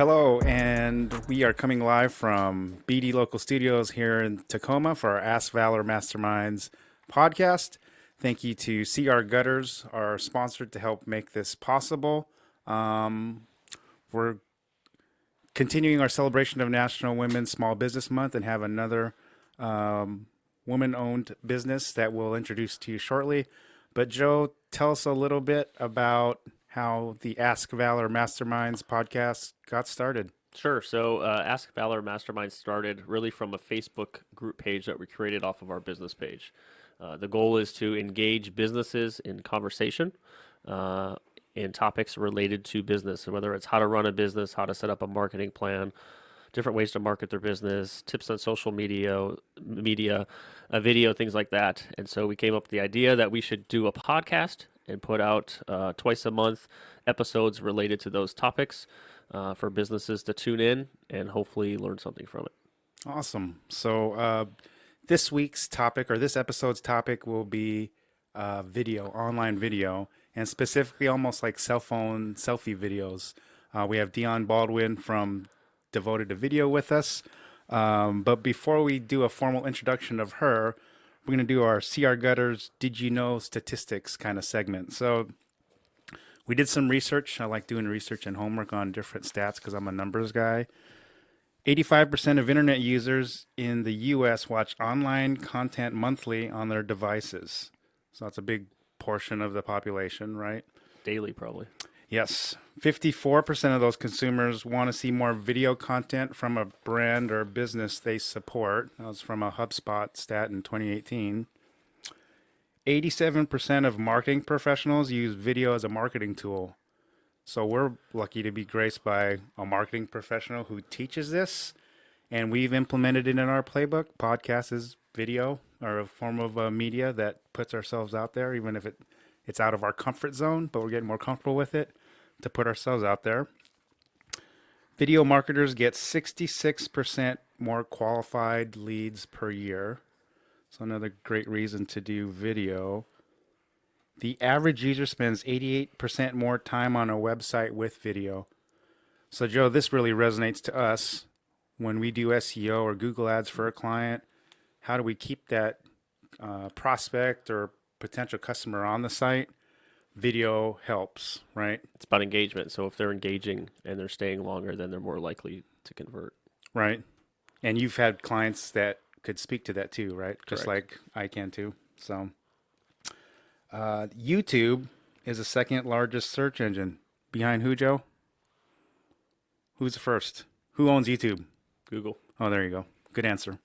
Hello, and we are coming live from BD Local Studios here in Tacoma for our Ask Valor Masterminds podcast. Thank you to CR Gutters, our sponsor, to help make this possible. We're continuing our celebration of National Women's Small Business Month and have another woman-owned business that we'll introduce to you shortly. But Joe, tell us a little bit about how the Ask Valor Masterminds podcast got started. Sure. So Ask Valor Mastermind started really from a Facebook group page that we created off of our business page. The goal is to engage businesses in conversation in topics related to business, whether it's how to run a business, how to set up a marketing plan, different ways to market their business, tips on social media, video, things like that. And so we came up with the idea that we should do a podcast and put out twice a month episodes related to those topics for businesses to tune in and hopefully learn something from it. Awesome. So this week's topic, or this episode's topic, will be video, online video, and specifically almost like cell phone selfie videos. We have Dionne Baldwin from Devoted to Video with us. But before we do a formal introduction of her, we're going to do our CR Gutters Did You Know statistics kind of segment. So we did some research. I like doing research and homework on different stats because I'm a numbers guy. 85% of internet users in the U.S. watch online content monthly on their devices. So that's a big portion of the population, right? Daily, probably. Yes. 54% of those consumers want to see more video content from a brand or business they support. That was from a HubSpot stat in 2018. 87% of marketing professionals use video as a marketing tool. So we're lucky to be graced by a marketing professional who teaches this, and we've implemented it in our playbook. Podcast is video, or a form of media that puts ourselves out there, even if it's out of our comfort zone, but we're getting more comfortable with it to put ourselves out there. Video marketers get 66% more qualified leads per year. So another great reason to do video. The average user spends 88% more time on a website with video. So Joe, this really resonates to us when we do SEO or Google ads for a client. How do we keep that prospect or potential customer on the site? Video helps, right? It's about engagement. So if they're engaging and they're staying longer, then they're more likely to convert. Right. And you've had clients that could speak to that too, right? Correct. Just like I can too. So YouTube is the second largest search engine. Behind who, Joe? Who's the first? Who owns YouTube? Google. Oh, there you go. Good answer.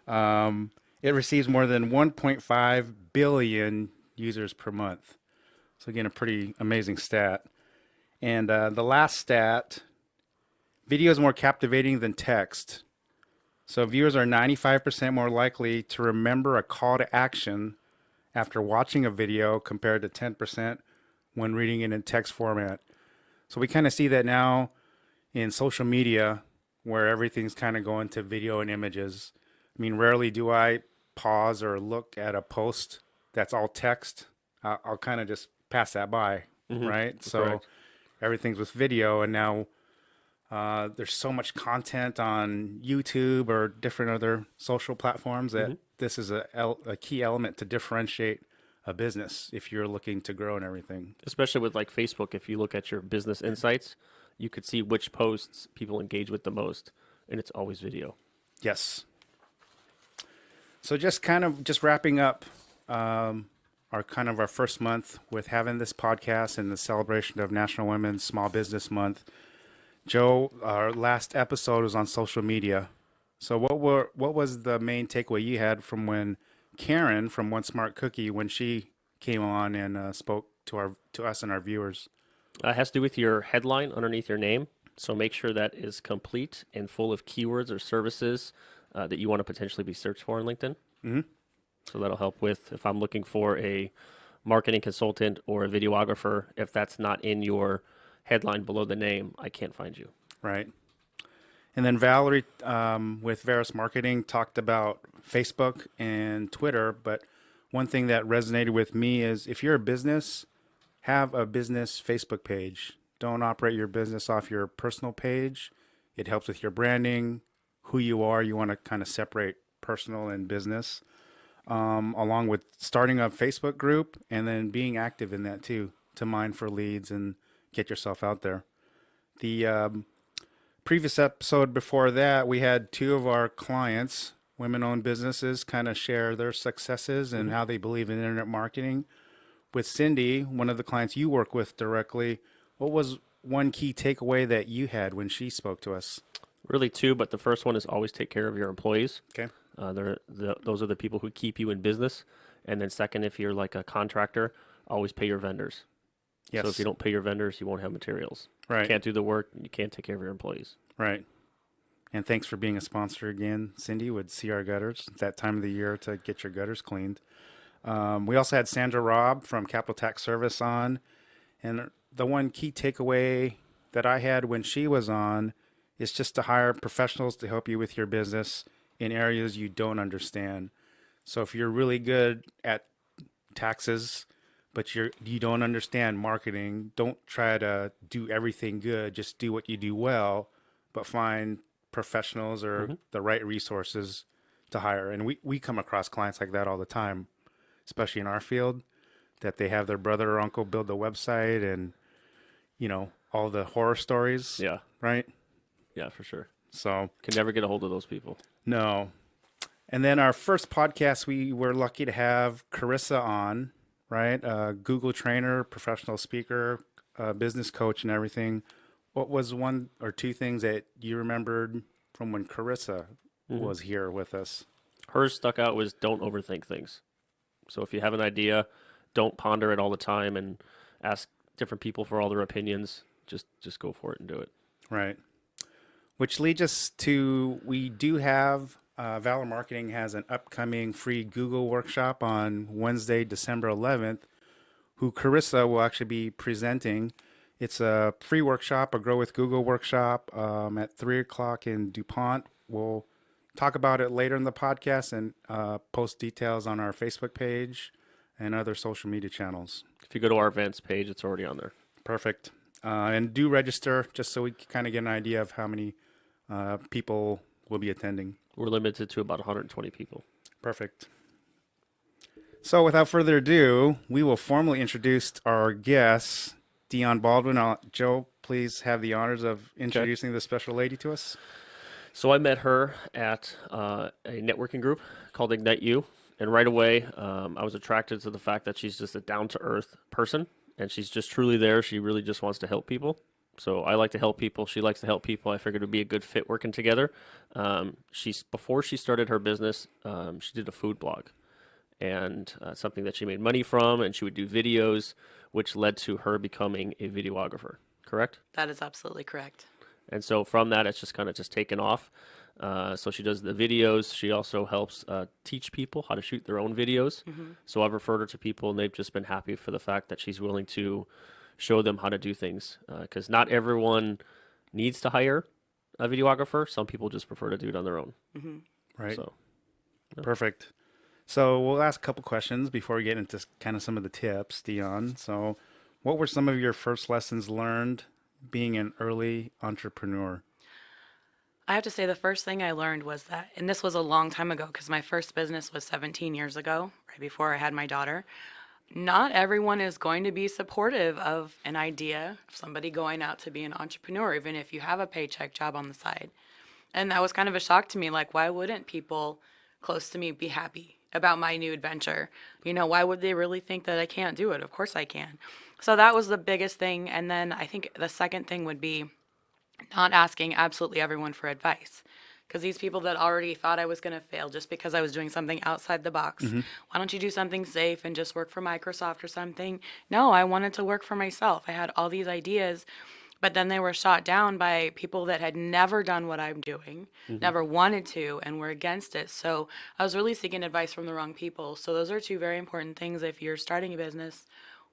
It receives more than 1.5 billion users per month. So again, a pretty amazing stat. And the last stat, video is more captivating than text. So viewers are 95% more likely to remember a call to action after watching a video compared to 10% when reading it in text format. So we kind of see that now in social media where everything's kind of going to video and images. I mean, rarely do I pause or look at a post that's all text. I'll kind of just pass that by, right? So Correct. everything's with video, and now there's so much content on YouTube or different other social platforms that this is a key element to differentiate a business if you're looking to grow and everything. Especially with like Facebook, if you look at your business insights, you could see which posts people engage with the most, and it's always video. Yes. So just wrapping up our first month with having this podcast and the celebration of National Women's Small Business Month. Joe, our last episode was on social media. So what was the main takeaway you had from when Karen from One Smart Cookie, when she came on and spoke to us and our viewers? It has to do with your headline underneath your name. So make sure that is complete and full of keywords or services that you want to potentially be searched for on LinkedIn. Mm-hmm. So that'll help with if I'm looking for a marketing consultant or a videographer, if that's not in your headline below the name, I can't find you. Right. And then Valerie with Veris Marketing talked about Facebook and Twitter, but one thing that resonated with me is if you're a business, have a business Facebook page. Don't operate your business off your personal page. It helps with your branding, who you are. You want to kind of separate personal and business, along with starting a Facebook group and then being active in that too to mine for leads and get yourself out there. The previous episode before that, we had two of our clients, women-owned businesses, kind of share their successes and how they believe in internet marketing. With Cindy, one of the clients you work with directly, what was one key takeaway that you had when she spoke to us? Really two, but the first one is always take care of your employees. Okay. Those are the people who keep you in business. And then second, if you're like a contractor, always pay your vendors. Yes. So if you don't pay your vendors, you won't have materials. Right. You can't do the work. You can't take care of your employees. Right. And thanks for being a sponsor again, Cindy, with CR Gutters. It's that time of the year to get your gutters cleaned. We also had Sandra Robb from Capital Tax Service on. And the one key takeaway that I had when she was on is just to hire professionals to help you with your business in areas you don't understand. So if you're really good at taxes, but you don't understand marketing, don't try to do everything good. Just do what you do well, but find professionals or the right resources to hire. And we come across clients like that all the time, especially in our field, that they have their brother or uncle build the website and, all the horror stories. Yeah. Right? Yeah, for sure. So Can never get a hold of those people. no. And then our first podcast, we were lucky to have Carissa on, right? Google trainer, professional speaker, business coach, and everything. What was one or two things that you remembered from when Carissa was here with us? Hers stuck out was don't overthink things. So if you have an idea, don't ponder it all the time and ask different people for all their opinions. Just go for it and do it. Right. Which leads us to, we do have, Valor Marketing has an upcoming free Google workshop on Wednesday, December 11th, who Carissa will actually be presenting. It's a free workshop, a Grow with Google workshop at 3 o'clock in DuPont. We'll talk about it later in the podcast and post details on our Facebook page and other social media channels. If you go to our events page, it's already on there. Perfect. And do register just so we can kind of get an idea of how many people will be attending. We're limited to about 120 people. Perfect. So without further ado, we will formally introduce our guest, Dionne Baldwin. Joe, please have the honors of introducing the special lady to us. So I met her at a networking group called Ignite You. And right away, I was attracted to the fact that she's just a down-to-earth person. And she's just truly there. She really just wants to help people. So I like to help people. She likes to help people. I figured it would be a good fit working together. Before she started her business, she did a food blog. And something that she made money from. And she would do videos, which led to her becoming a videographer. Correct? That is absolutely correct. And so from that, it's just kind of just taken off. So she does the videos. She also helps teach people how to shoot their own videos. So I've referred her to people, and they've just been happy for the fact that she's willing to show them how to do things. Because not everyone needs to hire a videographer. Some people just prefer to do it on their own. Right. So Perfect. So we'll ask a couple questions before we get into kind of some of the tips, Dionne. So what were some of your first lessons learned being an early entrepreneur? I have to say the first thing I learned was that, and this was a long time ago because my first business was 17 years ago, right before I had my daughter. Not everyone is going to be supportive of an idea of somebody going out to be an entrepreneur, even if you have a paycheck job on the side. And that was kind of a shock to me. Like, why wouldn't people close to me be happy about my new adventure? Why would they really think that I can't do it? Of course I can. So that was the biggest thing. And then I think the second thing would be not asking absolutely everyone for advice. Because these people that already thought I was going to fail just because I was doing something outside the box. Why don't you do something safe and just work for Microsoft or something? No, I wanted to work for myself. I had all these ideas, but then they were shot down by people that had never done what I'm doing, never wanted to, and were against it. So I was really seeking advice from the wrong people. So those are two very important things if you're starting a business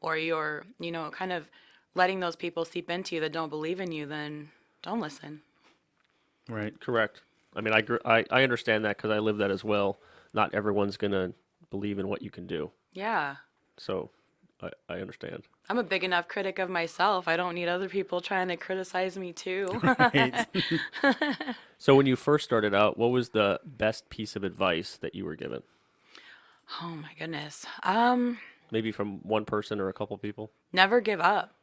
or you're, kind of letting those people seep into you that don't believe in you, then don't listen. Right. correct. I mean, I understand that because I live that as well. Not everyone's going to believe in what you can do. Yeah. So I understand. I'm a big enough critic of myself. I don't need other people trying to criticize me too. Right. So when you first started out, what was the best piece of advice that you were given? Oh my goodness. Maybe from one person or a couple people? Never give up.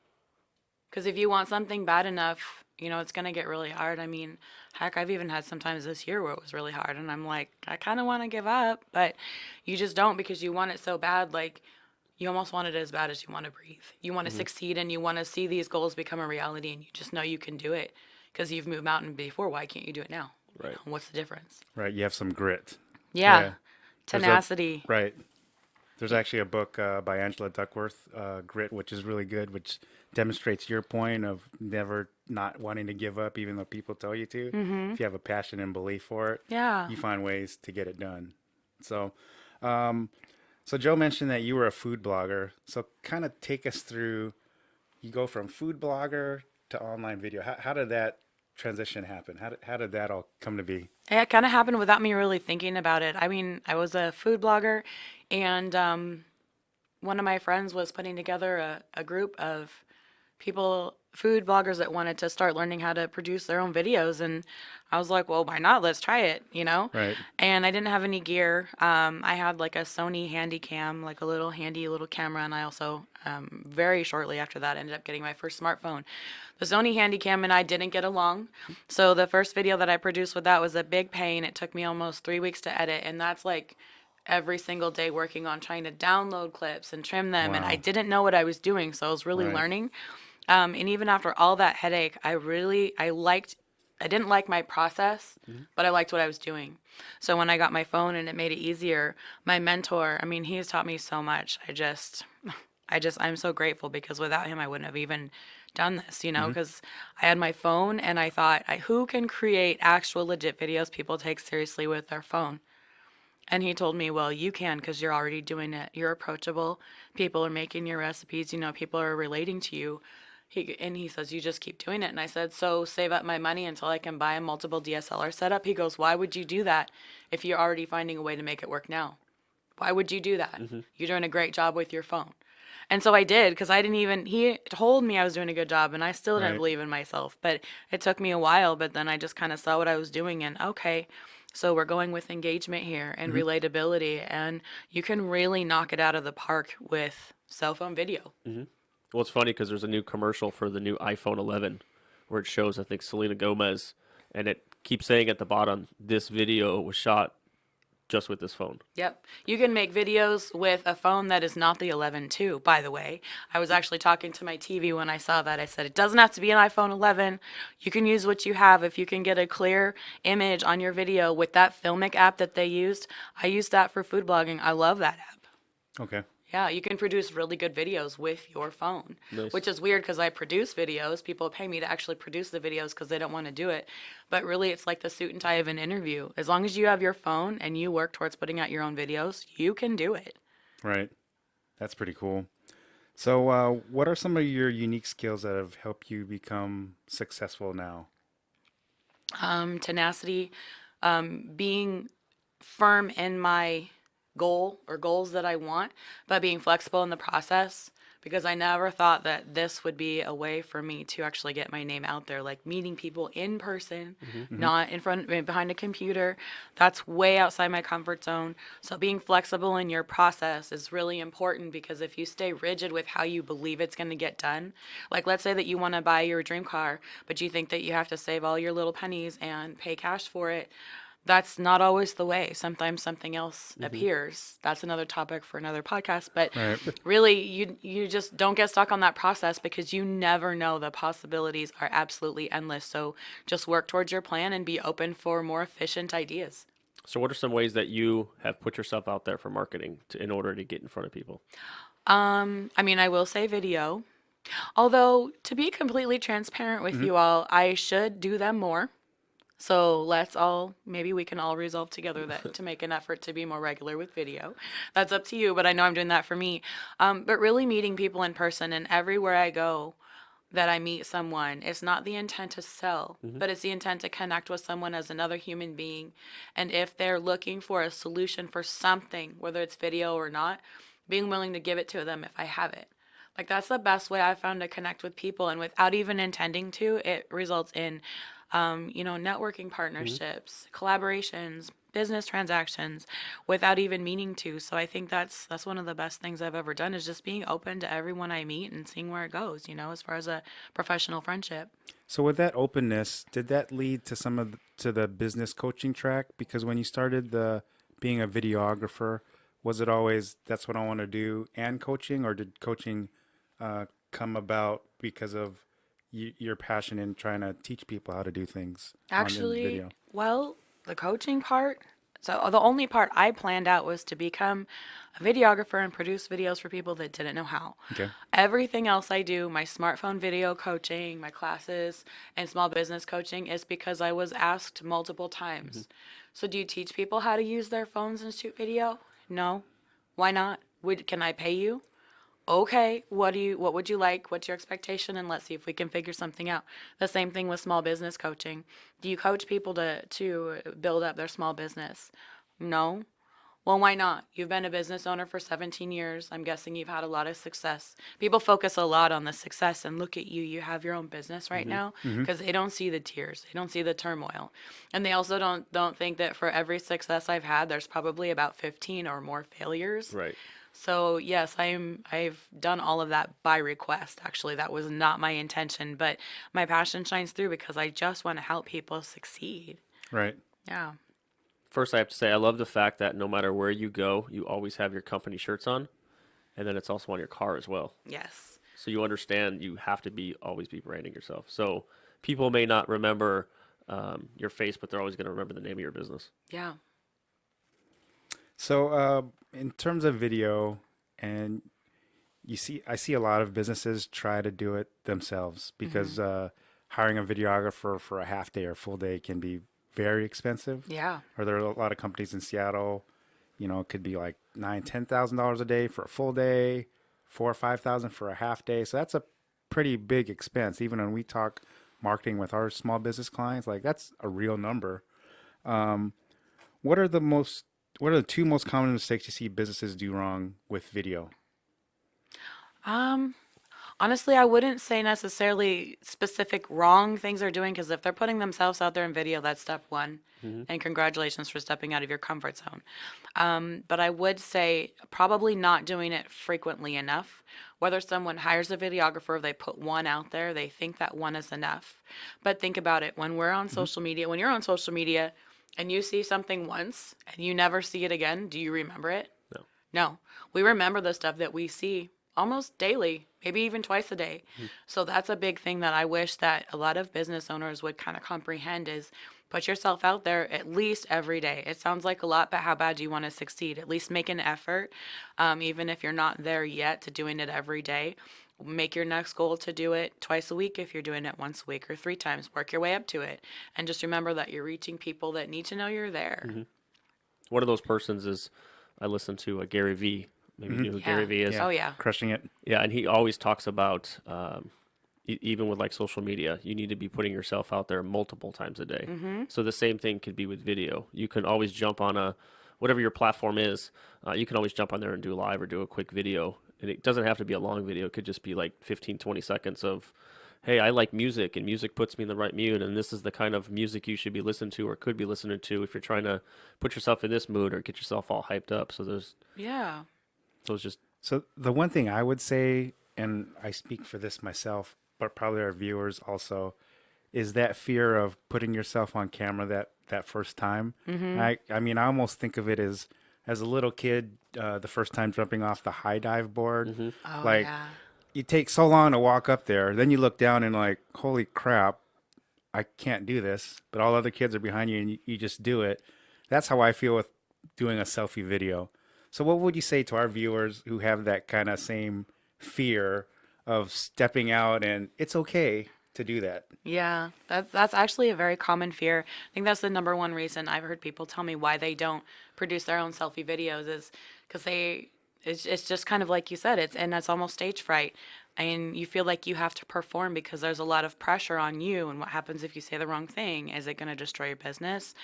Because if you want something bad enough, it's going to get really hard. I mean, heck, I've even had sometimes this year where it was really hard, and I'm like, I kind of want to give up, but you just don't because you want it so bad. Like, you almost want it as bad as you want to breathe. You want to succeed and you want to see these goals become a reality, and you just know you can do it because you've moved mountain before. Why can't you do it now? Right. What's the difference? Right. You have some grit. Yeah. Yeah. There's a Tenacity. right. There's actually a book by Angela Duckworth, Grit, which is really good, which demonstrates your point of never not wanting to give up, even though people tell you to. If you have a passion and belief for it, Yeah. you find ways to get it done. So, so Joe mentioned that you were a food blogger. So, kind of take us through. You go from food blogger to online video. How did that transition happen? How did that all come to be? It kind of happened without me really thinking about it. I mean, I was a food blogger, and one of my friends was putting together a group of people, food bloggers that wanted to start learning how to produce their own videos. And I was like, well, why not? Let's try it. Right. And I didn't have any gear. I had like a Sony Handycam, like a little handy little camera. And I also, very shortly after that, ended up getting my first smartphone. The Sony Handycam and I didn't get along. So the first video that I produced with that was a big pain. It took me almost 3 weeks to edit. And that's like every single day working on trying to download clips and trim them. And I Wow. didn't know what I was doing. So I was really Right. learning. And even after all that headache, I didn't like my process, but I liked what I was doing. So when I got my phone and it made it easier, my mentor, I mean, he's taught me so much. I'm so grateful because without him, I wouldn't have even done this, because I had my phone and I thought, who can create actual legit videos people take seriously with their phone? And he told me, well, you can because you're already doing it. You're approachable. People are making your recipes. People are relating to you. He says, you just keep doing it. And I said, so save up my money until I can buy a multiple DSLR setup. He goes, why would you do that if you're already finding a way to make it work now? Why would you do that? You're doing a great job with your phone. And so I did because he told me I was doing a good job and I still didn't Right. believe in myself. But it took me a while, but then I just kind of saw what I was doing and okay, so we're going with engagement here and relatability, and you can really knock it out of the park with cell phone video. Well, it's funny because there's a new commercial for the new iPhone 11 where it shows, I think, Selena Gomez, and it keeps saying at the bottom, this video was shot just with this phone. Yep. You can make videos with a phone that is not the 11 too, by the way. I was actually talking to my TV when I saw that. I said, it doesn't have to be an iPhone 11. You can use what you have. If you can get a clear image on your video with that Filmic app that they used, I used that for food blogging. I love that app. Okay. Yeah, you can produce really good videos with your phone, Nice. which is weird because I produce videos. People pay me to actually produce the videos because they don't want to do it. But really, it's like the suit and tie of an interview. As long as you have your phone and you work towards putting out your own videos, you can do it. Right. That's pretty cool. So, what are some of your unique skills that have helped you become successful now? Tenacity, being firm in my goal or goals that I want, but being flexible in the process because I never thought that this would be a way for me to actually get my name out there, like meeting people in person, not in front behind a computer. That's way outside my comfort zone. So being flexible in your process is really important because if you stay rigid with how you believe it's going to get done, like let's say that you want to buy your dream car, but you think that you have to save all your little pennies and pay cash for it. That's not always the way. Sometimes something else appears. That's another topic for another podcast. But Right. really, you just don't get stuck on that process because you never know. The possibilities are absolutely endless. So just work towards your plan and be open for more efficient ideas. So, what are some ways that you have put yourself out there for marketing in order to get in front of people? I mean, I will say video. Although, to be completely transparent with you all, I should do them more. So maybe we can all resolve together that to make an effort to be more regular with video. That's up to you, but I know I'm doing that for me. But really meeting people in person and everywhere I go that I meet someone, it's not the intent to sell, but it's the intent to connect with someone as another human being. And if they're looking for a solution for something, whether it's video or not, being willing to give it to them if I have it. Like that's the best way I've found to connect with people, and without even intending to, it results in, networking partnerships, collaborations, business transactions, without even meaning to. So I think that's one of the best things I've ever done is just being open to everyone I meet and seeing where it goes. As far as a professional friendship. So with that openness, did that lead to to the business coaching track? Because when you started the being a videographer, was it always that's what I want to do and coaching, or did coaching come about because of your passion in trying to teach people how to do things on the Actually, video? well, the coaching part, so the only part I planned out was to become a videographer and produce videos for people that didn't know how. Okay. Everything else I do, my smartphone video coaching, my classes, and small business coaching, is because I was asked multiple times. So, do you teach people how to use their phones and shoot video? No. Why not? Can I pay you? Okay, what would you like? What's your expectation? And let's see if we can figure something out. The same thing with small business coaching. Do you coach people to build up their small business? No. Well, why not? You've been a business owner for 17 years. I'm guessing you've had a lot of success. People focus a lot on the success, and look at you. You have your own business right now because they don't see the tears. They don't see the turmoil. And they also don't think that for every success I've had, there's probably about 15 or more failures. Right. So yes, I've done all of that by request. Actually, that was not my intention, but my passion shines through because I just want to help people succeed. Right. Yeah. First, I have to say I love the fact that no matter where you go, you always have your company shirts on, and then it's also on your car as well. Yes. So you understand you have to always be branding yourself. So people may not remember your face, but they're always going to remember the name of your business. Yeah. So, in terms of video, and I see a lot of businesses try to do it themselves because hiring a videographer for a half day or full day can be very expensive. Yeah. Or there are a lot of companies in Seattle, it could be like $9,000-$10,000 a day for a full day, 4,000 or 5,000 for a half day. So that's a pretty big expense. Even when we talk marketing with our small business clients, like that's a real number. What are the most What are the two most common mistakes you see businesses do wrong with video? Um, Honestly, I wouldn't say necessarily specific wrong things they're doing because if they're putting themselves out there in video, that's step one. And congratulations for stepping out of your comfort zone. But I would say probably not doing it frequently enough. Whether someone hires a videographer, they put one out there, they think that one is enough. But think about it when we're on social media, when you're on social media and you see something once and you never see it again, do you remember it? No. No, we remember the stuff that we see almost daily, maybe even twice a day. So that's a big thing that I wish that a lot of business owners would kind of comprehend is put yourself out there at least every day. It sounds like a lot, but how bad do you want to succeed? At least make an effort, even if you're not there yet, to doing it every day. Make your next goal to do it twice a week if you're doing it once a week or 3 times. Work your way up to it. And just remember that you're reaching people that need to know you're there. One of those persons is I listen to Gary Vee. Maybe you know who Gary Vee is. Oh, yeah. Crushing it. Yeah, and he always talks about even with like social media, you need to be putting yourself out there multiple times a day. So the same thing could be with video. You can always jump on whatever your platform is. You can always jump on there and do live or do a quick video. And it doesn't have to be a long video. It could just be like 15, 20 seconds of, hey, I like music and music puts me in the right mood. And this is the kind of music you should be listening to or could be listening to if you're trying to put yourself in this mood or get yourself all hyped up. So Yeah. it's just, So the one thing I would say, and I speak for this myself, but probably our viewers also, is that fear of putting yourself on camera that first time. I mean, I almost think of it as a little kid, the first time jumping off the high dive board. Oh, Like, yeah. you take so long to walk up there, then you look down and like, holy crap, I can't do this. But all other kids are behind you and you just do it. That's how I feel with doing a selfie video. So what would you say to our viewers who have that kind of same fear of stepping out, and it's okay to do that? Yeah, that's actually a very common fear. I think that's the number one reason I've heard people tell me why they don't produce their own selfie videos is because it's just kind of like you said, and that's almost stage fright. And you feel like you have to perform because there's a lot of pressure on you. And what happens if you say the wrong thing? Is it going to destroy your business?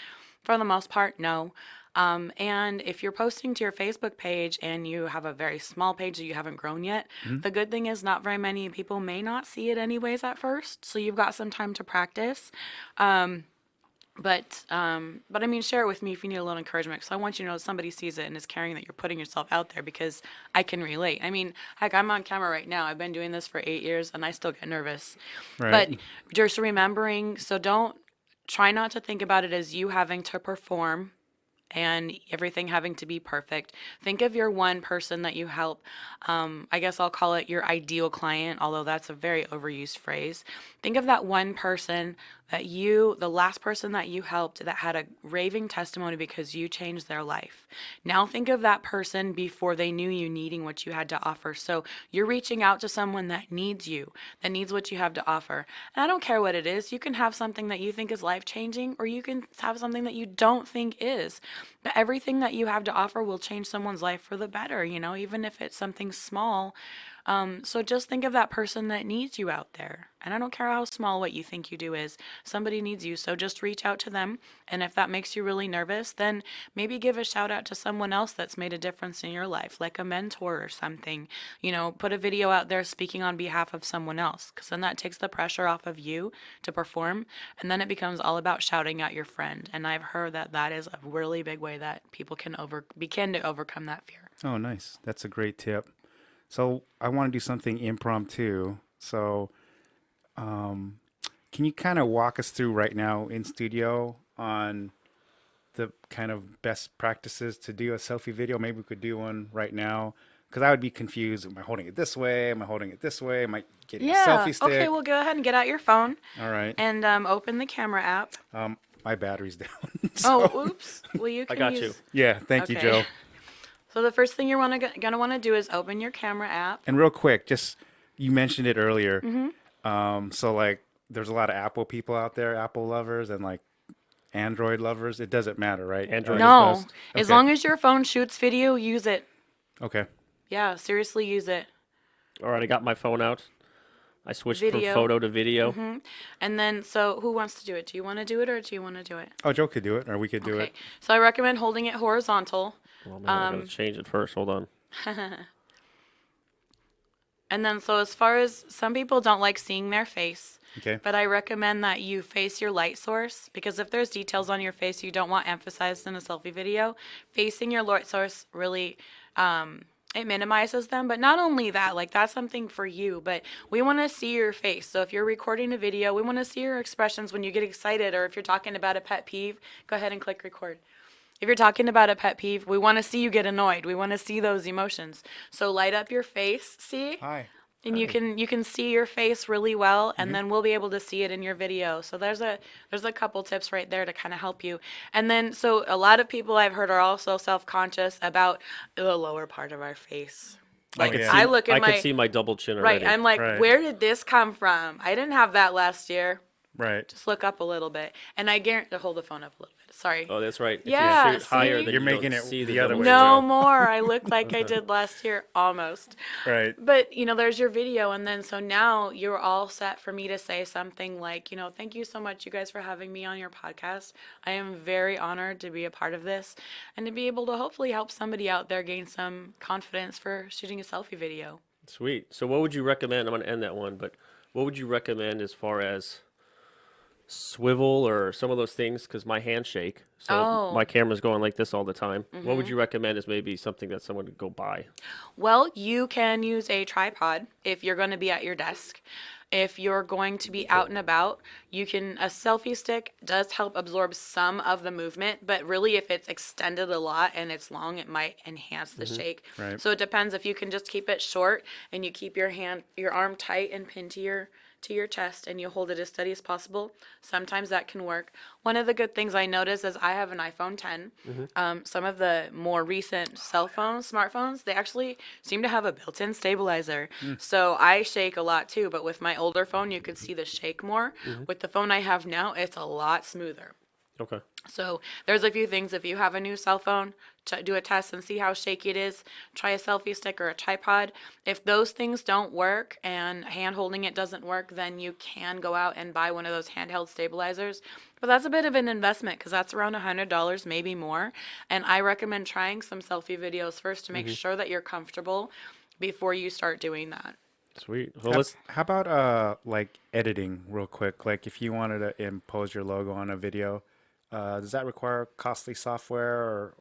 For the most part, no. And if you're posting to your Facebook page and you have a very small page that you haven't grown yet, the good thing is not very many people may not see it anyways at first. So you've got some time to practice. But I mean, share it with me if you need a little encouragement. Because I want you to know somebody sees it and is caring that you're putting yourself out there. Because I can relate. I mean, heck, I'm on camera right now. I've been doing this for 8 years, and I still get nervous. But Right. just remembering, so don't try not to think about it as you having to perform and everything having to be perfect. Think of your one person that you help. I guess I'll call it your ideal client, although that's a very overused phrase. Think of that one person that the last person that you helped that had a raving testimony because you changed their life. Now think of that person before they knew you needing what you had to offer. So you're reaching out to someone that needs you, that needs what you have to offer. And I don't care what it is. You can have something that you think is life changing, or you can have something that you don't think is. But everything that you have to offer will change someone's life for the better, even if it's something small. So just think of that person that needs you out there. And I don't care how small what you think you do is, somebody needs you. So just reach out to them. And if that makes you really nervous, then maybe give a shout out to someone else that's made a difference in your life, like a mentor or something. Put a video out there speaking on behalf of someone else, because then that takes the pressure off of you to perform. And then it becomes all about shouting at your friend. And I've heard that that is a really big way that people can begin to overcome that fear. Oh, nice. That's a great tip. So I want to do something impromptu. So, can you kind of walk us through right now in studio on the kind of best practices to do a selfie video? Maybe we could do one right now, because I would be confused. Am I holding it this way? Am I holding it this way? Am I getting a selfie stick? Okay, well, go ahead and get out your phone All right. and open the camera app. My battery's down. Oh, oops. Well, you can got use... you. Yeah, thank you, Okay. Joe. So the first thing you're gonna want to do is open your camera app. And real quick, just you mentioned it earlier. Mm-hmm. So like, there's a lot of Apple people out there, Apple lovers, and like Android lovers. It doesn't matter, right? Android. No, is best. as Okay. long as your phone shoots video, use it. Okay. Yeah, seriously, use it. All right, I got my phone out. I switched Video. from photo to video. And then, so who wants to do it? Do you want to do it, or do you want to do it? Oh, Joe could do it, or we could do Okay. it. So I recommend holding it horizontal. Well, man, I gotta change it first. Hold on. And then, so as far as some people don't like seeing their face, Okay. but I recommend that you face your light source, because if there's details on your face you don't want emphasized in a selfie video, facing your light source really, it minimizes them. But not only that, like that's something for you, but we want to see your face. So if you're recording a video, we want to see your expressions when you get excited, or if you're talking about a pet peeve, go ahead and click record. If you're talking about a pet peeve, we want to see you get annoyed. We want to see those emotions. So light up your face, see? Hi. And you can see your face really well, and then we'll be able to see it in your video. So there's a couple tips right there to kind of help you. And then, so a lot of people I've heard are also self-conscious about the lower part of our face. Like yeah. I look at I my could see my double chin right. already. I'm like, Right. where did this come from? I didn't have that last year. Right. Just look up a little bit, and I guarantee hold the phone up a little bit. Sorry. Oh, that's right. If Yeah, you shoot higher, see? then You're you making don't it see the other double way, chin. No Joe. more. I look like I did last year, almost. Right. But, there's your video. And then, so now you're all set for me to say something like, thank you so much, you guys, for having me on your podcast. I am very honored to be a part of this and to be able to hopefully help somebody out there gain some confidence for shooting a selfie video. Sweet. So what would you recommend? I'm going to end that one, but what would you recommend as far as swivel or some of those things? Because my hands shake, so Oh. my camera's going like this all the time. What would you recommend as maybe something that someone would go buy? Well, you can use a tripod if you're going to be at your desk. If you're going to be out and about, a selfie stick does help absorb some of the movement, but really if it's extended a lot and it's long, it might enhance the shake. Right. So it depends. If you can just keep it short and you keep your arm tight and pinned to your chest, and you hold it as steady as possible, sometimes that can work. One of the good things I notice is I have an iPhone 10. Some of the more recent smartphones, they actually seem to have a built-in stabilizer. So I shake a lot too, but with my older phone, you could see the shake more. With the phone I have now, it's a lot smoother. Okay. So there's a few things. If you have a new cell phone, to do a test and see how shaky it is. Try a selfie stick or a tripod. If those things don't work and hand holding it doesn't work, then you can go out and buy one of those handheld stabilizers. But that's a bit of an investment because that's around $100, maybe more. And I recommend trying some selfie videos first to make sure that you're comfortable before you start doing that. Sweet. Well, How, let's. how about like editing real quick? Like if you wanted to impose your logo on a video, does that require costly software or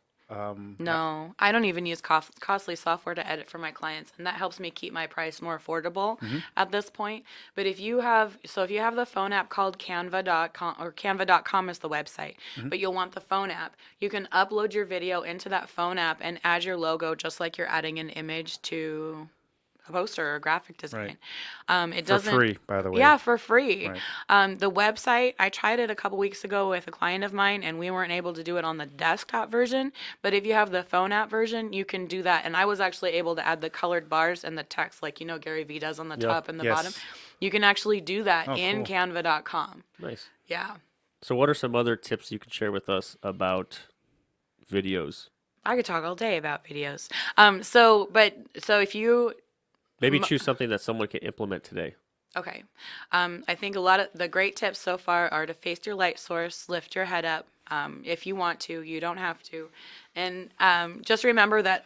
No, I don't even use costly software to edit for my clients, and that helps me keep my price more affordable at this point. But if you have the phone app called Canva.com, or Canva.com is the website, but you'll want the phone app, you can upload your video into that phone app and add your logo just like you're adding an image to a poster or graphic design. It for doesn't. free, by the way? Yeah, for free. Right. The website, I tried it a couple weeks ago with a client of mine, and we weren't able to do it on the desktop version. But if you have the phone app version, you can do that. And I was actually able to add the colored bars and the text, like Gary Vee does on the Yeah. top and the Yes. bottom. You can actually do that Oh, in cool. Canva.com. Nice. Yeah, So, what are some other tips you could share with us about videos? I could talk all day about videos. So if you Maybe choose something that someone can implement today. Okay. I think a lot of the great tips so far are to face your light source, lift your head up. If you want to, you don't have to. And just remember that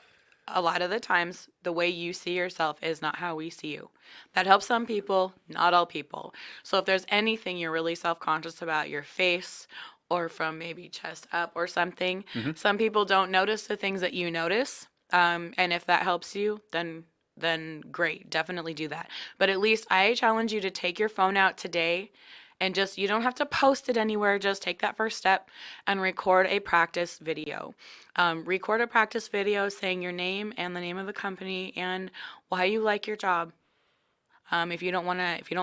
a lot of the times, the way you see yourself is not how we see you. That helps some people, not all people. So if there's anything you're really self conscious about, your face, or from maybe chest up or something, some people don't notice the things that you notice. And if that helps you, then great, definitely do that. But at least I challenge you to take your phone out today and just, you don't have to post it anywhere, just take that first step and record a practice video. Record a practice video saying your name and the name of the company and why you like your job. If you don't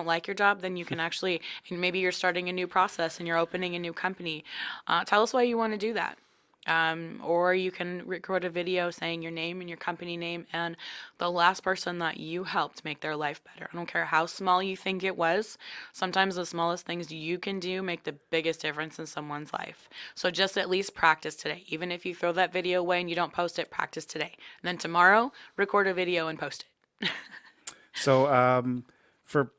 like your job, then you can actually, and maybe you're starting a new process and you're opening a new company. Tell us why you want to do that. Or you can record a video saying your name and your company name and the last person that you helped make their life better. I don't care how small you think it was. Sometimes the smallest things you can do make the biggest difference in someone's life. So just at least practice today. Even if you throw that video away and you don't post it, practice today. And then tomorrow, record a video and post it. So for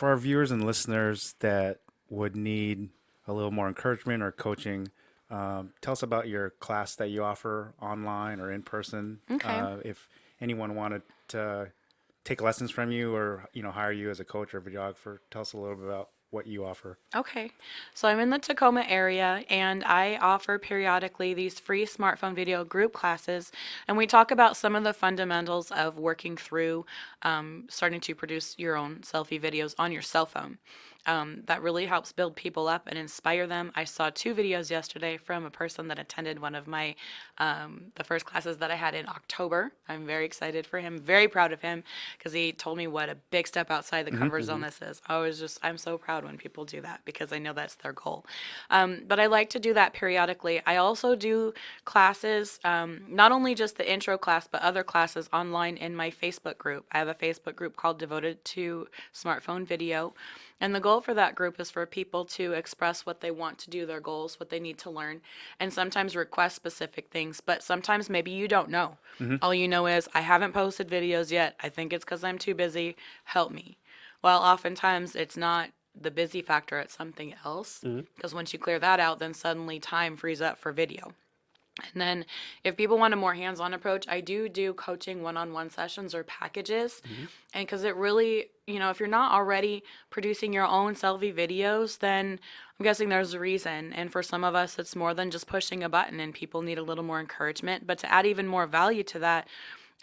our viewers and listeners that would need a little more encouragement or coaching, tell us about your class that you offer online or in person. Okay. If anyone wanted to take lessons from you or hire you as a coach or videographer, tell us a little bit about what you offer. Okay. So I'm in the Tacoma area and I offer periodically these free smartphone video group classes. And we talk about some of the fundamentals of working through starting to produce your own selfie videos on your cell phone. That really helps build people up and inspire them. I saw 2 videos yesterday from a person that attended one of my the first classes that I had in October. I'm very excited for him, very proud of him because he told me what a big step outside the comfort zone this is. I'm so proud when people do that because I know that's their goal. But I like to do that periodically. I also do classes, not only just the intro class, but other classes online in my Facebook group. I have a Facebook group called Devoted to Smartphone Video. And the goal for that group is for people to express what they want to do, their goals, what they need to learn, and sometimes request specific things. But sometimes maybe you don't know. All you know is, I haven't posted videos yet. I think it's because I'm too busy. Help me. Well, oftentimes it's not the busy factor, it's something else. Because once you clear that out, then suddenly time frees up for video. And then if people want a more hands-on approach, I do coaching one-on-one sessions or packages. And because it really, if you're not already producing your own selfie videos, then I'm guessing there's a reason. And for some of us, it's more than just pushing a button and people need a little more encouragement. But to add even more value to that,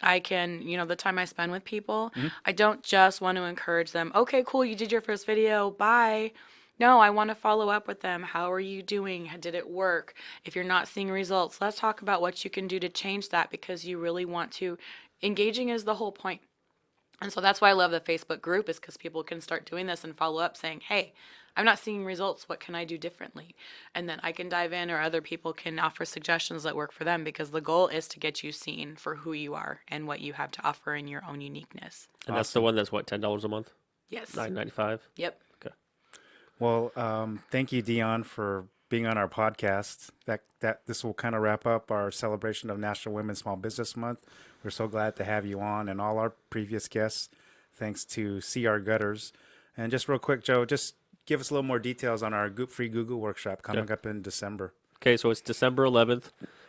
I can, the time I spend with people, I don't just want to encourage them, okay, cool, you did your first video, bye. No, I want to follow up with them. How are you doing? Did it work? If you're not seeing results, let's talk about what you can do to change that because you really want to. Engaging is the whole point. And so that's why I love the Facebook group is because people can start doing this and follow up saying, hey, I'm not seeing results. What can I do differently? And then I can dive in or other people can offer suggestions that work for them because the goal is to get you seen for who you are and what you have to offer in your own uniqueness. And that's the one that's what, $10 a month? Yes. $9.95? Yep. Okay. Well, thank you, Dionne, for being on our podcast. That this will kind of wrap up our celebration of National Women's Small Business Month. We're so glad to have you on, and all our previous guests. Thanks to CR Gutters. And just real quick, Joe, just give us a little more details on our free Google workshop coming up in December. Okay, so it's December 11th.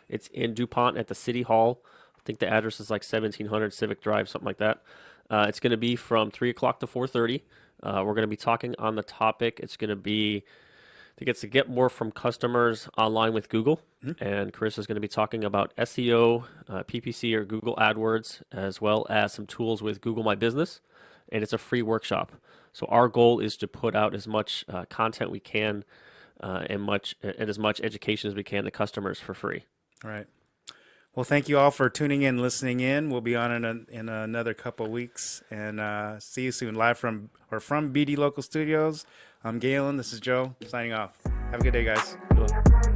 It's in DuPont at the City Hall. I think the address is like 1700 Civic Drive, something like that. It's going to be from 3 o'clock to 4:30. We're going to be talking on the topic. It's going to be, I think it's to get more from customers online with Google. And Chris is going to be talking about SEO, PPC or Google AdWords, as well as some tools with Google My Business. And it's a free workshop. So our goal is to put out as much content we can and as much education as we can to customers for free. All right. Well, thank you all for tuning in, listening in. We'll be on in another couple of weeks, and see you soon, live from BD Local Studios. I'm Galen. This is Joe signing off. Have a good day, guys. Good one.